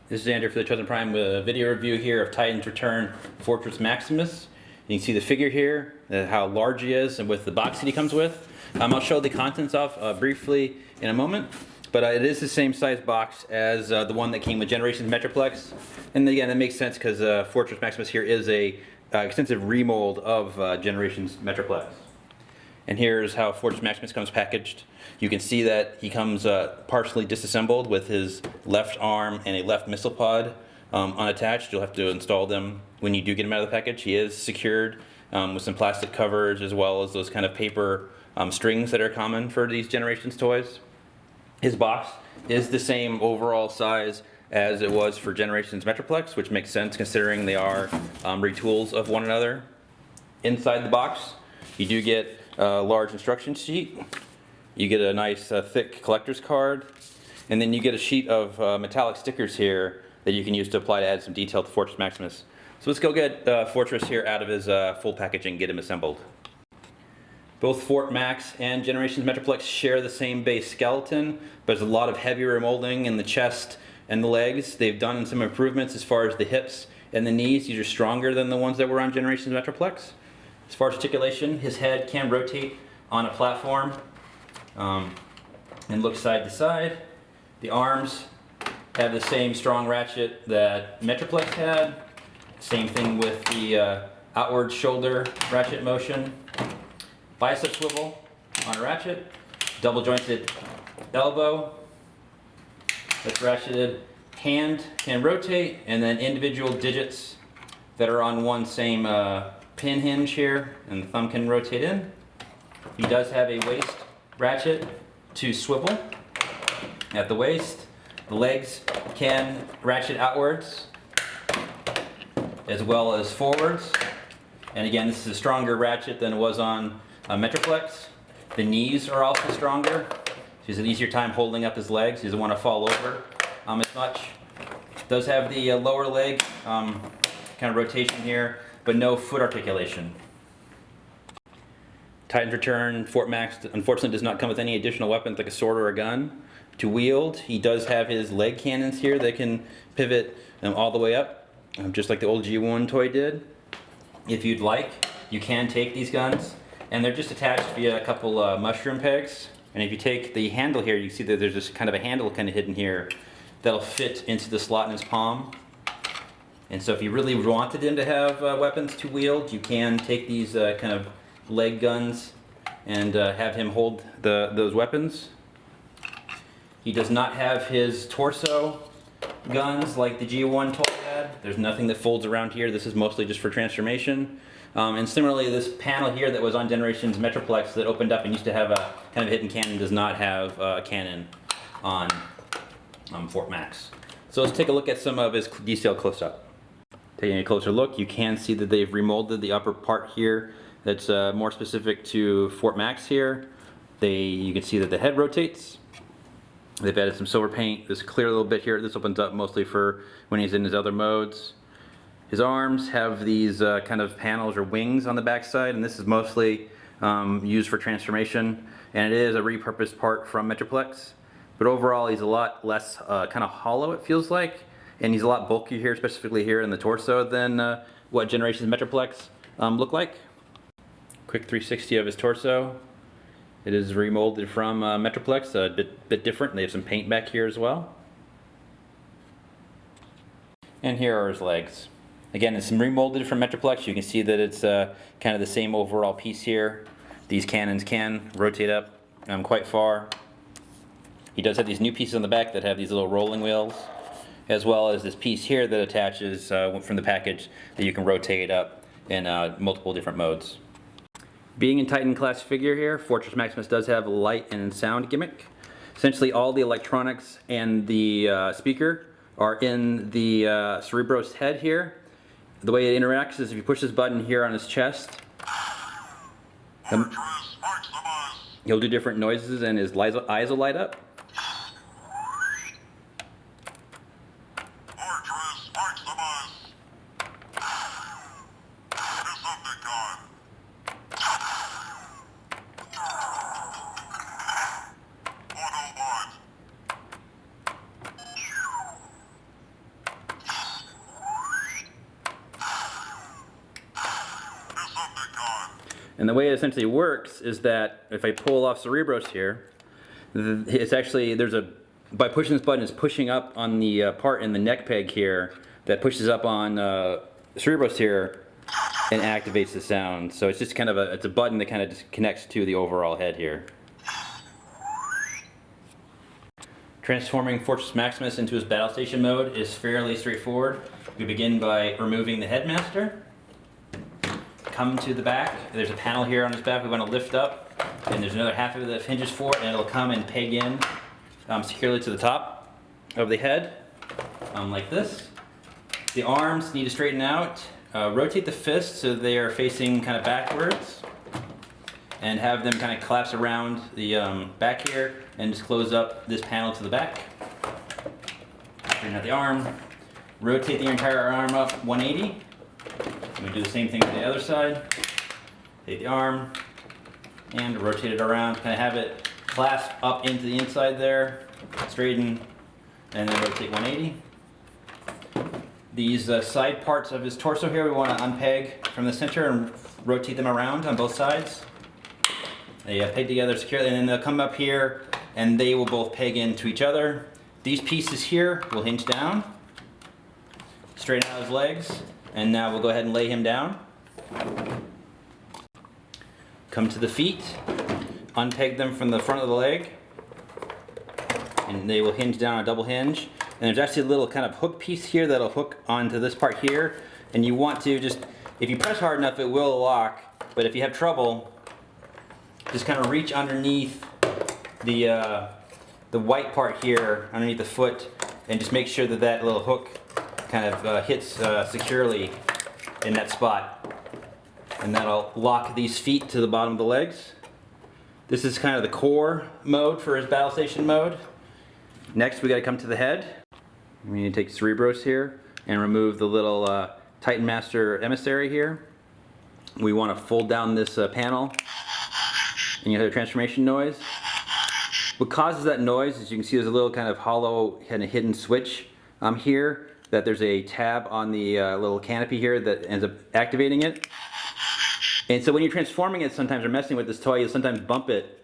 This is Andrew for the Chosen Prime with a video review here of Titans Return Fortress Maximus. You can see the figure here, how large he is, and with the box that he comes with. I'll show the contents off briefly in a moment, but it is the same size box as the one that came with Generations Metroplex. And again, that makes sense because Fortress Maximus here is a extensive remold of Generations Metroplex. And here's how Fortress Maximus comes packaged. You can see that he comes partially disassembled with his left arm and a left missile pod unattached. You'll have to install them when you do get him out of the package. He is secured with some plastic covers as well as those kind of paper strings that are common for these Generations toys. His box is the same overall size as it was for Generations Metroplex, which makes sense considering they are retools of one another. Inside the box, you do get a large instruction sheet. You get a nice thick collector's card, and then you get a sheet of metallic stickers here that you can use to apply to add some detail to Fortress Maximus. So let's go get Fortress here out of his full packaging and get him assembled. Both Fort Max and Generations Metroplex share the same base skeleton, but there's a lot of heavy remolding in the chest and the legs. They've done some improvements as far as the hips and the knees. These are stronger than the ones that were on Generations Metroplex. As far as articulation, his head can rotate on a platform and look side to side. The arms have the same strong ratchet that Metroplex had. Same thing with the outward shoulder ratchet motion. Bicep swivel on a ratchet. Double jointed elbow that's ratcheted. Hand can rotate, and then individual digits that are on one same pin hinge here, and the thumb can rotate in. He does have a waist ratchet to swivel at the waist. The legs can ratchet outwards as well as forwards. And again, this is a stronger ratchet than it was on Metroplex. The knees are also stronger. He has an easier time holding up his legs. He doesn't want to fall over as much. Does have the lower leg kind of rotation here, but no foot articulation. Titans Return Fort Max unfortunately does not come with any additional weapons like a sword or a gun to wield. He does have his leg cannons here that can pivot all the way up, just like the old G1 toy did. If you'd like, you can take these guns, and they're just attached via a couple mushroom pegs. And if you take the handle here, you see that there's this kind of a handle kind of hidden here that'll fit into the slot in his palm. And so if you really wanted him to have weapons to wield, you can take these kind of leg guns and have him hold those weapons. He does not have his torso guns like the G1 toy had. There's nothing that folds around here. This is mostly just for transformation. And similarly, this panel here that was on Generations Metroplex that opened up and used to have a kind of hidden cannon does not have a cannon on Fort Max. So let's take a look at some of his detail close up. Taking a closer look, you can see that they've remolded the upper part here that's more specific to Fort Max here. You can see that the head rotates. They've added some silver paint, this clear little bit here. This opens up mostly for when he's in his other modes. His arms have these kind of panels or wings on the backside, and this is mostly used for transformation. And it is a repurposed part from Metroplex. But overall, he's a lot less kind of hollow, it feels like. And he's a lot bulkier here, specifically here in the torso, than what Generations Metroplex look like. Quick 360 of his torso. It is remolded from Metroplex, a bit different. They have some paint back here as well. And here are his legs. Again, it's remolded from Metroplex. You can see that it's kind of the same overall piece here. These cannons can rotate up quite far. He does have these new pieces on the back that have these little rolling wheels, as well as this piece here that attaches from the package that you can rotate up in multiple different modes. Being a Titan class figure here, Fortress Maximus does have a light and sound gimmick. Essentially all the electronics and the speaker are in the Cerebros head here. The way it interacts is if you push this button here on his chest, he'll do different noises and his eyes will light up. And the way it essentially works is that if I pull off Cerebros here, it's actually, by pushing this button, it's pushing up on the part in the neck peg here that pushes up on Cerebros here and activates the sound. So it's just kind of it's a button that kind of just connects to the overall head here. Transforming Fortress Maximus into his battle station mode is fairly straightforward. We begin by removing the Headmaster. Come to the back. There's a panel here on his back we want to lift up, and there's another half of it that hinges for it, and it'll come and peg in securely to the top of the head, like this. The arms need to straighten out. Rotate the fists so they are facing kind of backwards, and have them kind of collapse around the back here, and just close up this panel to the back. Straighten out the arm. Rotate the entire arm up 180. We do the same thing to the other side. Take the arm and rotate it around, kind of have it clasp up into the inside there, straighten, and then rotate 180. These side parts of his torso here we want to unpeg from the center and rotate them around on both sides. They peg together securely, and then they'll come up here and they will both peg into each other. These pieces here will hinge down. Straighten out his legs, and now we'll go ahead and lay him down. Come to the feet, unpeg them from the front of the leg, and they will hinge down on a double hinge. And there's actually a little kind of hook piece here that'll hook onto this part here, and you want to just, if you press hard enough it will lock, but if you have trouble, just kind of reach underneath the white part here, underneath the foot, and just make sure that that little hook kind of hits securely in that spot, and that'll lock these feet to the bottom of the legs. This is kind of the core mode for his battle station mode. Next we got to come to the head. We need to take Cerebros here and remove the little Titan Master Emissary here. We want to fold down this panel, and you hear the transformation noise. What causes that noise is you can see there's a little kind of hollow kind of hidden switch here, that there's a tab on the little canopy here that ends up activating it. And so when you're transforming it sometimes, or messing with this toy, you'll sometimes bump it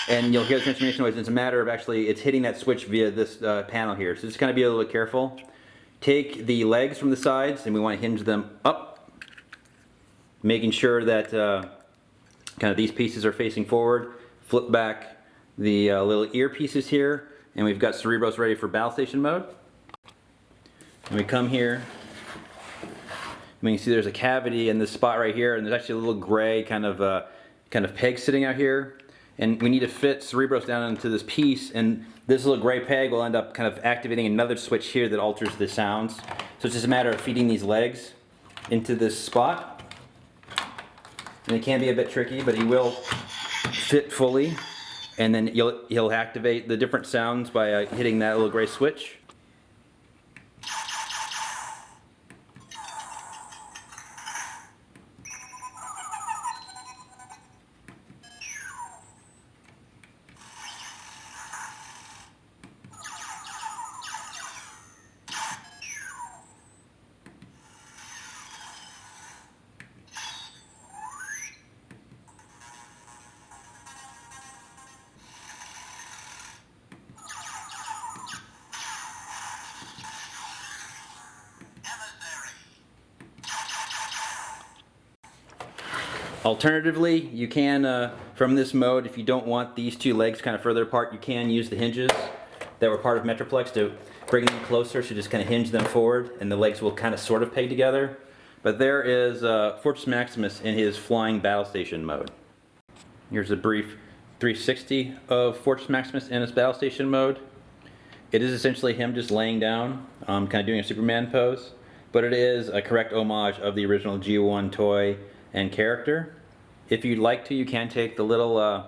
and you'll hear the transformation noise. It's a matter of actually it's hitting that switch via this panel here. So just kind of be a little bit careful. Take the legs from the sides and we want to hinge them up, making sure that kind of these pieces are facing forward. Flip back the little ear pieces here, and we've got Cerebros ready for battle station mode. And we come here, and you can see there's a cavity in this spot right here, and there's actually a little gray kind of peg sitting out here. And we need to fit Cerebros down into this piece, and this little gray peg will end up kind of activating another switch here that alters the sounds. So it's just a matter of feeding these legs into this spot. And it can be a bit tricky, but he will fit fully. And then he'll activate the different sounds by hitting that little gray switch. Alternatively, you can, from this mode, if you don't want these two legs kind of further apart, you can use the hinges that were part of Metroplex to bring them closer, so just kind of hinge them forward and the legs will kind of sort of peg together. But there is Fortress Maximus in his flying battle station mode. Here's a brief 360 of Fortress Maximus in his battle station mode. It is essentially him just laying down, kind of doing a Superman pose, but it is a correct homage of the original G1 toy and character. If you'd like to, you can take the little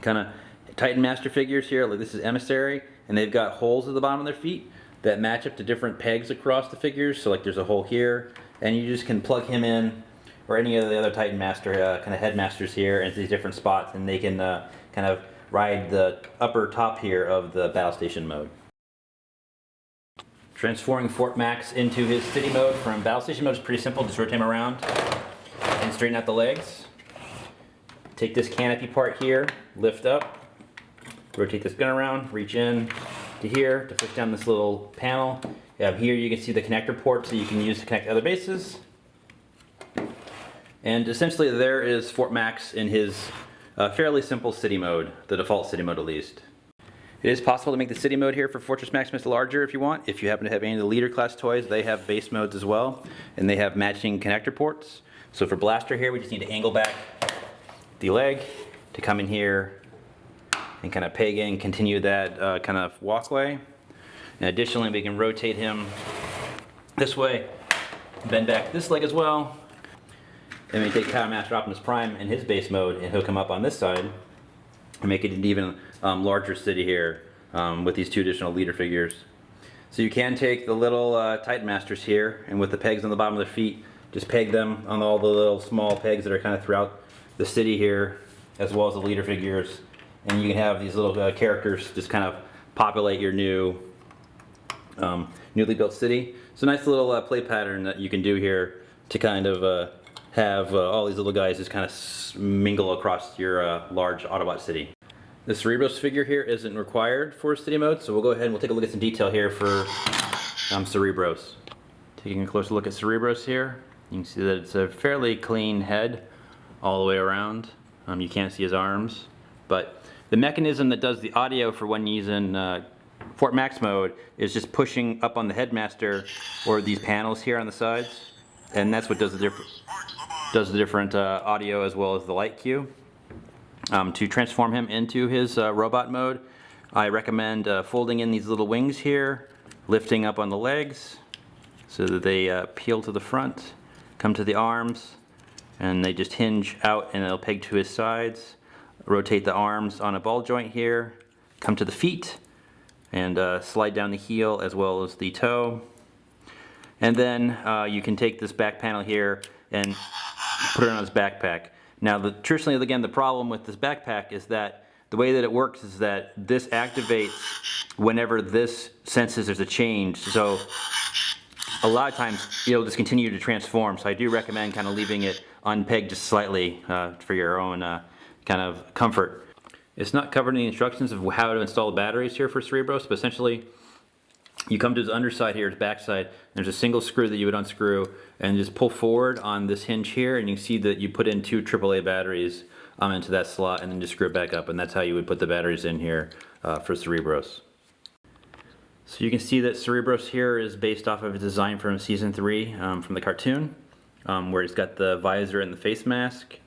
kind of Titan Master figures here, like this is Emissary, and they've got holes at the bottom of their feet that match up to different pegs across the figures. So like there's a hole here, and you just can plug him in, or any of the other Titan Master kind of Headmasters here into these different spots, and they can kind of ride the upper top here of the battle station mode. Transforming Fort Max into his city mode from battle station mode is pretty simple. Just rotate him around and straighten out the legs. take this canopy part here, lift up, rotate this gun around, reach in to here to push down this little panel. Here you can see the connector port so you can use to connect other bases. And essentially there is Fort Max in his fairly simple city mode, the default city mode at least. It is possible to make the city mode here for Fortress Maximus larger if you want. If you happen to have any of the leader class toys, they have base modes as well, and they have matching connector ports. So for Blaster here, we just need to angle back the leg to come in here and kind of peg in, continue that kind of walkway. And additionally, we can rotate him this way, bend back this leg as well. And we take Titan Master Optimus Prime in his base mode and hook him up on this side and make it an even larger city here with these two additional leader figures. So you can take the little Titan Masters here, and with the pegs on the bottom of their feet, just peg them on all the little small pegs that are kind of throughout the city here, as well as the leader figures. And you can have these little characters just kind of populate your new newly built city. It's a nice little play pattern that you can do here to kind of have all these little guys just kind of mingle across your large Autobot city. The Cerebros figure here isn't required for city mode, so we'll go ahead and we'll take a look at some detail here for Cerebros. Taking a closer look at Cerebros here, you can see that it's a fairly clean head all the way around. You can't see his arms, but the mechanism that does the audio for when he's in Fort Max mode is just pushing up on the Headmaster or these panels here on the sides, and that's what does the different audio as well as the light cue. To transform him into his robot mode, I recommend folding in these little wings here, lifting up on the legs so that they peel to the front, come to the arms, and they just hinge out and it'll peg to his sides. Rotate the arms on a ball joint here, come to the feet, and slide down the heel as well as the toe. And then you can take this back panel here and put it on his backpack. Now, traditionally, again, the problem with this backpack is that the way that it works is that this activates whenever this senses there's a change. So a lot of times it'll just continue to transform. So I do recommend kind of leaving it unpegged just slightly for your own kind of comfort. It's not covered in the instructions of how to install the batteries here for Cerebros, but essentially you come to his underside here, his backside, there's a single screw that you would unscrew and just pull forward on this hinge here, and you can see that you put in 2 AAA batteries into that slot and then just screw it back up, and that's how you would put the batteries in here for Cerebros. So you can see that Cerebros here is based off of a design from Season 3 from the cartoon, where he's got the visor and the face mask.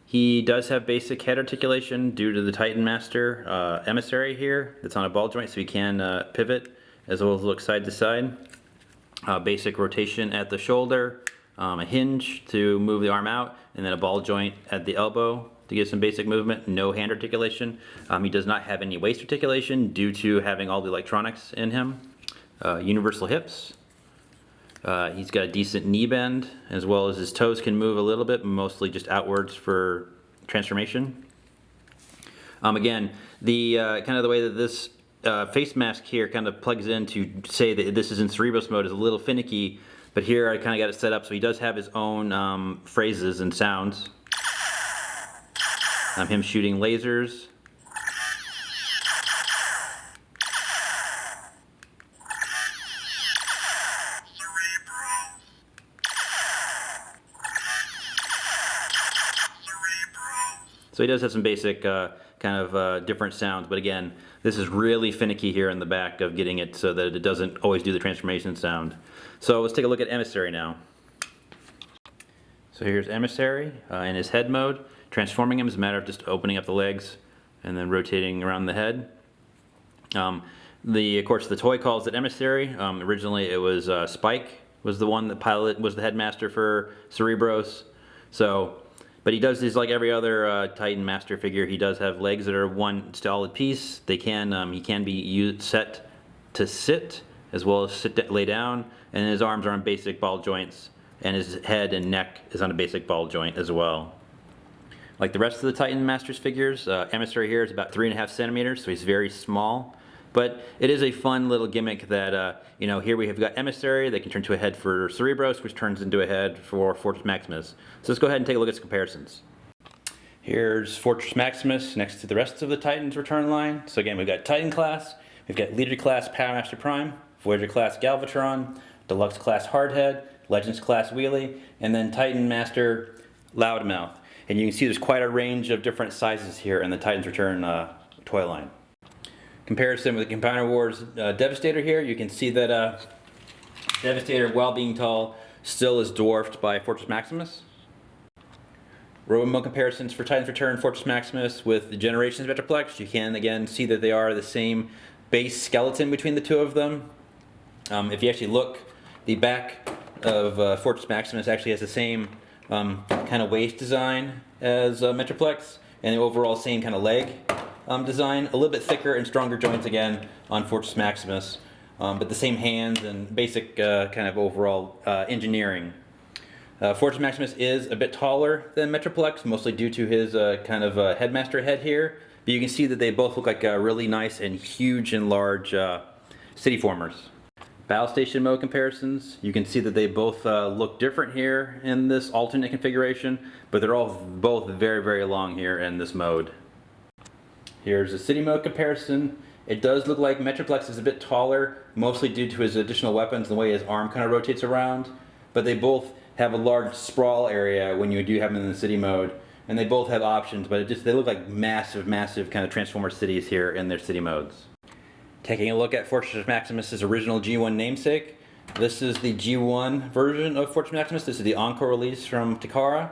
He does have basic head articulation due to the Titan Master Emissary here that's on a ball joint, so he can pivot as well as look side to side. Basic rotation at the shoulder, a hinge to move the arm out, and then a ball joint at the elbow to get some basic movement. No hand articulation. He does not have any waist articulation due to having all the electronics in him. Universal hips. He's got a decent knee bend, as well as his toes can move a little bit, mostly just outwards for transformation. Again, the kind of the way that this face mask here kind of plugs in to say that this is in Cerebros mode is a little finicky, but here I kind of got it set up so he does have his own phrases and sounds. Him shooting lasers. So he does have some basic kind of different sounds, but again, this is really finicky here in the back of getting it so that it doesn't always do the transformation sound. So let's take a look at Emissary now. So here's Emissary in his head mode. Transforming him is a matter of just opening up the legs and then rotating around the head. Of course, the toy calls it Emissary. Originally it was Spike was the one that was the headmaster for Cerebros. But he does this like every other Titan Master figure. He does have legs that are one solid piece. He can be set to sit as well as lay down, and his arms are on basic ball joints, and his head and neck is on a basic ball joint as well. Like the rest of the Titan Masters figures, Emissary here is about 3.5 centimeters, so he's very small. But it is a fun little gimmick that, here we have got Emissary that can turn to a head for Cerebros, which turns into a head for Fortress Maximus. So let's go ahead and take a look at some comparisons. Here's Fortress Maximus next to the rest of the Titans Return line. So again, we've got Titan class, we've got Leader class Master Prime, Voyager class Galvatron, Deluxe class Hardhead, Legends class Wheelie, and then Titan Master Loudmouth. And you can see there's quite a range of different sizes here in the Titans Return toy line. Comparison with the Combiner Wars Devastator here, you can see that Devastator, while being tall, still is dwarfed by Fortress Maximus. Remote comparisons for Titans Return, Fortress Maximus with the Generations Metroplex. You can again see that they are the same base skeleton between the two of them. If you actually look, the back of Fortress Maximus actually has the same kind of waist design as Metroplex, and the overall same kind of leg design. A little bit thicker and stronger joints again on Fortress Maximus, but the same hands and basic kind of overall engineering. Fortress Maximus is a bit taller than Metroplex, mostly due to his kind of Headmaster head here. But you can see that they both look like really nice and huge and large city formers. Battle station mode comparisons. You can see that they both look different here in this alternate configuration, but they're all both very, very long here in this mode. Here's a city mode comparison. It does look like Metroplex is a bit taller, mostly due to his additional weapons and the way his arm kind of rotates around. But they both have a large sprawl area when you do have them in the city mode, and they both have options, but they look like massive, massive kind of Transformer cities here in their city modes. Taking a look at Fortress Maximus' original G1 namesake, this is the G1 version of Fortress Maximus. This is the Encore release from Takara.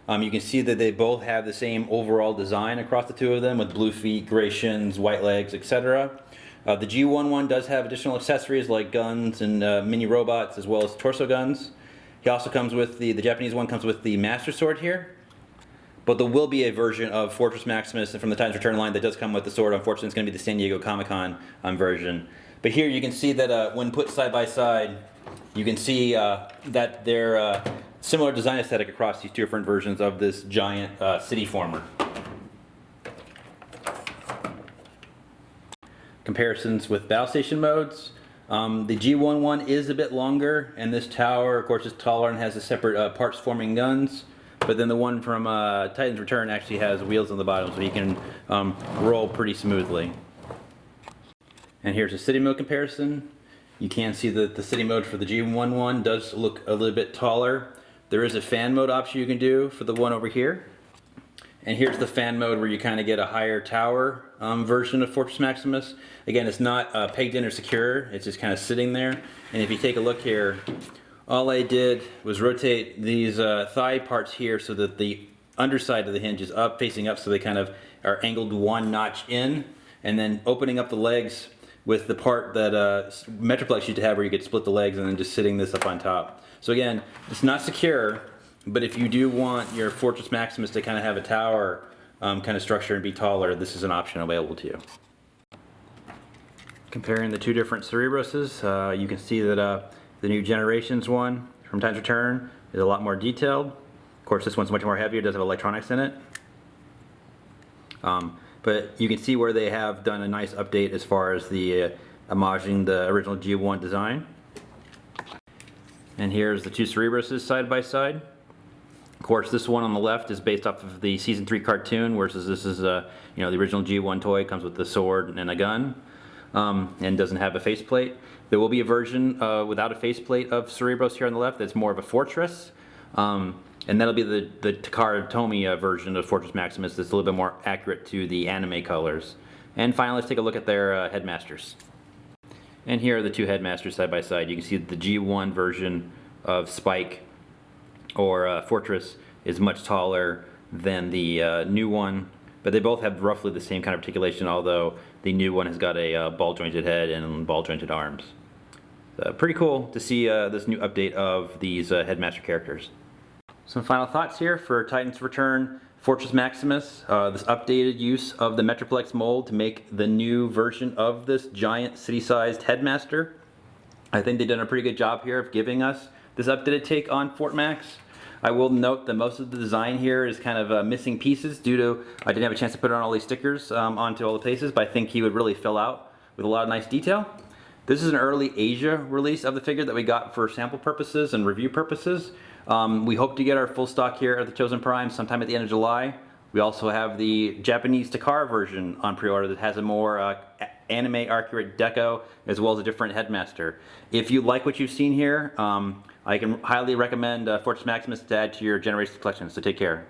You can see that they both have the same overall design across the two of them, with blue feet, gray shins, white legs, etc. The G1 one does have additional accessories like guns and mini robots, as well as torso guns. He also comes with the Japanese one comes with the Master Sword here. But there will be a version of Fortress Maximus from the Titans Return line that does come with the sword. Unfortunately, it's going to be the San Diego Comic-Con version. But here you can see that when put side by side, you can see that they're similar design aesthetic across these two different versions of this giant city former. Comparisons with battle station modes. The G1 one is a bit longer, and this tower, of course, is taller and has a separate parts forming guns. But then the one from Titans Return actually has wheels on the bottom, so you can roll pretty smoothly. And here's a city mode comparison. You can see that the city mode for the G1 one does look a little bit taller. There is a fan mode option you can do for the one over here. And here's the fan mode where you kind of get a higher tower version of Fortress Maximus. Again, it's not pegged in or secure, it's just kind of sitting there. And if you take a look here, all I did was rotate these thigh parts here so that the underside of the hinge is up, facing up, so they kind of are angled one notch in, and then opening up the legs with the part that Metroplex used to have where you could split the legs, and then just sitting this up on top. So again, it's not secure, but if you do want your Fortress Maximus to kind of have a tower kind of structure and be taller, this is an option available to you. Comparing the two different Cerebroses, you can see that the new Generations one from Titans Return is a lot more detailed. Of course, this one's much more heavier, it does have electronics in it. But you can see where they have done a nice update as far as the homaging the original G1 design. And here's the two Cerebroses side by side. Of course, this one on the left is based off of the Season 3 cartoon, whereas this is the original G1 toy. Comes with the sword and a gun, and doesn't have a faceplate. There will be a version without a faceplate of Cerebros here on the left that's more of a fortress. And that'll be the Takara Tomy version of Fortress Maximus that's a little bit more accurate to the anime colors. And finally, let's take a look at their Headmasters. And here are the two Headmasters side by side. You can see that the G1 version of Spike or Fortress is much taller than the new one, but they both have roughly the same kind of articulation, although the new one has got a ball-jointed head and ball-jointed arms. Pretty cool to see this new update of these Headmaster characters. Some final thoughts here for Titans Return Fortress Maximus. This updated use of the Metroplex mold to make the new version of this giant city-sized Headmaster. I think they've done a pretty good job here of giving us this updated take on Fort Max. I will note that most of the design here is kind of missing pieces due to I didn't have a chance to put on all these stickers onto all the places, but I think he would really fill out with a lot of nice detail. This is an early Asia release of the figure that we got for sample purposes and review purposes. We hope to get our full stock here at the Chosen Prime sometime at the end of July. We also have the Japanese Takara version on pre-order that has a more anime accurate deco as well as a different Headmaster. If you like what you've seen here, I can highly recommend Fortress Maximus to add to your Generations collection, so take care.